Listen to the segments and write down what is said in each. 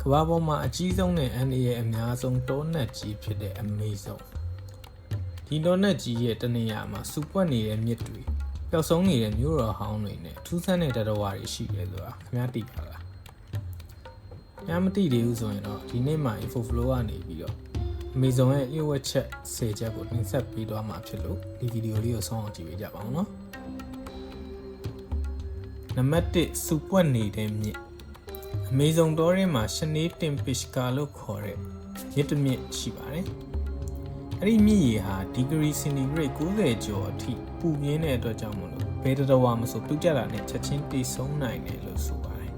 ကမ္ဘာပေါ်မှာအကြီးဆုံးနဲ့အန်ဒီရဲ့အများဆုံးတောနက်ကြီးဖြစ်တဲ့အမေဇုံဒီတောနက်ကြီးရဲ့တနေရာမှာစူပွက်နေတဲ့မြစ်တွေပျောက်ဆုံးနေတဲ့မြို့တော်ဟောင်းတွေနဲ့ထူးဆန်းတဲ့တရဝါတွေရှိတယ်ဆိုတာခင်ဗျားသိပါလား။ခင်ဗျားမသိသေးဘူးဆိုရင်တော့ဒီနေ့မှာ info flow ကနေပြီးတော့အမေဇုံရဲ့လျှို့ဝှက်ချက်10ချက်ကိုတင်ဆက်ပေးသွားမှာဖြစ်လို့ဒီဗီဒီယိုလေးကိုဆုံးအောင်ကြည့်ပေးကြပါဦးနော်။နံပါတ်1စူပွက်နေတဲ့မြစ်အမေဇုံတောထဲမှာရှနေတင်ပစ်ကာလို့ခေါ်တဲ့မြစ်တစ်မြစ်ရှိပါတယ်။အဲ့ဒီမြစ်ရေဟာဒီဂရီစင်တီဂရိတ်90ကျော်အထိပူပြင်းတဲ့အတွက်ကြောင့်မလို့ဘယ်တော်ဝါမဆိုပြုတ်ကျတာနဲ့ချက်ချင်းတိတ်ဆုံးနိုင်တယ်လို့ဆိုပါတယ်။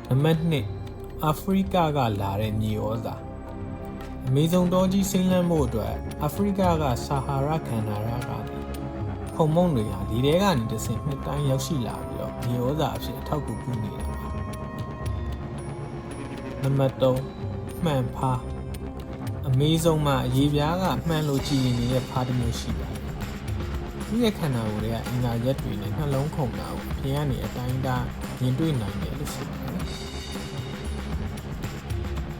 နံပါတ်2အာဖရိကကလာတဲ့မြေဩဇာအမေဇုံတောကြီးစိမ့်လန်းဖို့အတွက်အာဖရိကကဆာဟာရာကန်နာရာကခုံမုံတွေဟာဒီထဲကနေတစ်ဆင့်နှစ်တိုင်းရောက်ရှိလာပြီးတော့မြေဩဇာအဖြစ်အထောက်အကူပြုနေတာပါနံပါတ်3မှန်ဖားအမေဇုံမှာအရေးပြားကမှန်လို့ကြည်နေတဲ့ဖားတစ်မျိုးရှိပါတယ်ဒီရဲ့ခန္ဓာကိုယ်တွေကအင်္ဂါရက်တွေနဲ့နှလုံးခုန်တာကိုအပြင်ကနေအတိုင်းအတာမြင်တွေ့နိုင်တယ်လို့ဆိုပါတယ်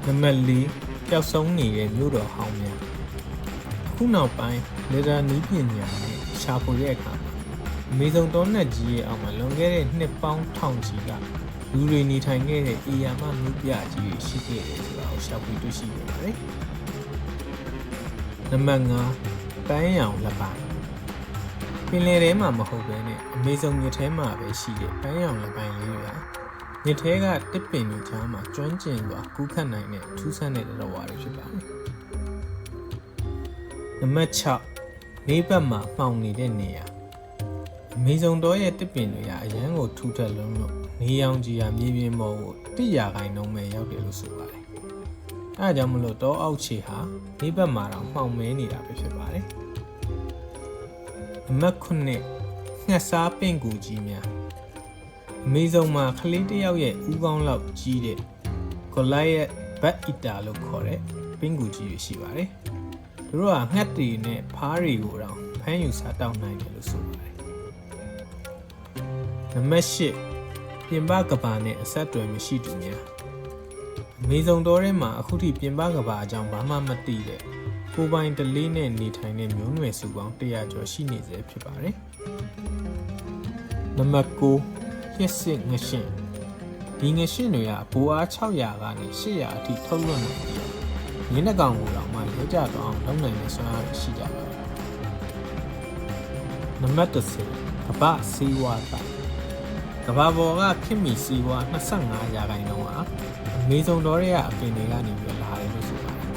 နံပါတ်4ပျောက်ဆုံးနေတဲ့မြို့တော်ဟောင်းများအခုနောက်ပိုင်းလေဒါနီးပညာနဲ့ရှာဖွေတဲ့အခါမှာအမေဇုံတောနက်ကြီးရဲ့အောက်မှာလွန်ခဲ့တဲ့နှစ်ပေါင်းထောင်ချီကလူတွေနေထိုင်ခဲ့တဲ့အေယာမမြို့ပြကြီးတွေရှိခဲ့တယ်ဆိုတာကိုရှာဖွေတွေ့ရှိခဲ့ပါတယ်နံပါတ်5ပန်းရောင်လက်ပိုင်းပင်လယ်ထဲမှာမဟုတ်ဘဲနဲ့အမေဇုံမြစ်ထဲမှာပဲရှိတဲ့ပန်းရောင်လက်ပိုင်းလေးတွေဟာမြစ်ထဲကတစ်ပင်တွေကြားမှာကျွမ်းကျင်စွာကူးခတ်နိုင်တဲ့ထူးဆန်းတဲ့တော်ဝါတွေဖြစ်ပါတယ်နံပါတ်6နေဘက်မှာမှောင်နေတဲ့နေရာအမေဇုံတောရဲ့တစ်ပင်တွေကအရန်ကိုထူထပ်လုံးလို့နေရောင်ကြီးဟာမြေပြင်ပေါ်ကို100%ပဲရောက်တယ်လို့ဆိုပါတယ်။အဲဒါကြောင့်မလို့တောအောက်ခြေဟာနေဘက်မှာတော့မှောင်မဲနေတာပဲဖြစ်ပါတယ်။နံပါတ်9ငှက်စားပင့်ကူကြီးများအမေဇုံမှာကလေးတစ်ယောက်ရဲ့ဦးခေါင်းလောက်ကြီးတဲ့ဂိုလိုင်ယက်ဘတ်အီတာလို့ခေါ်တဲ့ပင့်ကူကြီးတွေရှိပါတယ်။သူတို့ကငှက်တွေနဲ့ဖားတွေကိုတော့ဖမ်းယူစားတောက်နိုင်တယ်လို့ဆိုပါတယ်။နံပါတ်10ပြင်ပကဘာနဲ့အဆက်အသွယ်မရှိသူများအမေဇုံတောထဲမှာအခုထိပြင်ပကဘာအကြောင်းဘာမှမသိတဲ့ကိုပိုင်တလေးနဲ့နေထိုင်တဲ့မျိုးနွယ်စုပေါင်း100ကျော်ရှိနေစေဖြစ်ပါတယ်။နံပါတ်9ရစ်စစ်ငရှင်းဒီငရှင်းတွေကဘိုးအား600ကနေ800အထိထုတ်လွှတ်နိုင်ပြီးရင်းနှကောင်ကိုတော့မှလဲကျတော့အောင်လုပ်နိုင်တဲ့စွမ်းအားရှိကြပါတယ်။နံပါတ်10ကမ္ဘာစေဝါတာကမ္ဘာပေါ်ကခင်မီစေဝါ25%ဟာအမေဇုံတောတွေကအပင်တွေကနေပြီးလာတယ်လို့ဆိုပါတယ်။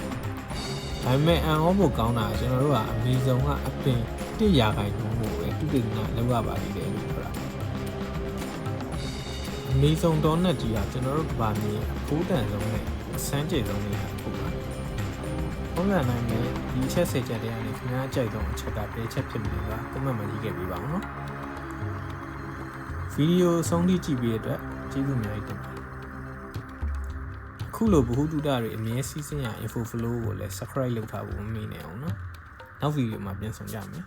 ဒါပေမဲ့အန်ဩဖို့ကောင်းတာကျွန်တော်တို့ကအမေဇုံကအပင်1%ကိုပဲတူတူနာလောက်ရပါသေးတယ်လို့ပြောတာ။အမေဇုံတောနက်ကြီးကကျွန်တော်တို့ကဘာမြေအဖိုးတန်ဆုံးနဲ့အစမ်းကျယ်ဆုံးနေတာဟုတ်ပါပုံစံနိုင်နဲ့ဒီချက်စေချက်တွေကနေခင်ဗျားအကြိုက်ဆုံးအချက်ကဘယ်ချက်ဖြစ်မလဲကကွန်မန့်မှာရေးခဲ့ပေးပါဦးနော်ဗီဒီယိုအဆုံးထိကြည့်ပေးတဲ့အတွက်ကျေးဇူးအများကြီးတင်ပါတယ်အခုလိုဗဟုသုတတွေအမြဲစီးဆင်းရ info flow ကိုလည်း subscribe လုပ်ထားဖို့မမေ့နဲ့အောင်နော်နောက်ဗီဒီယိုမှာပြန်ဆောင်ကြမယ်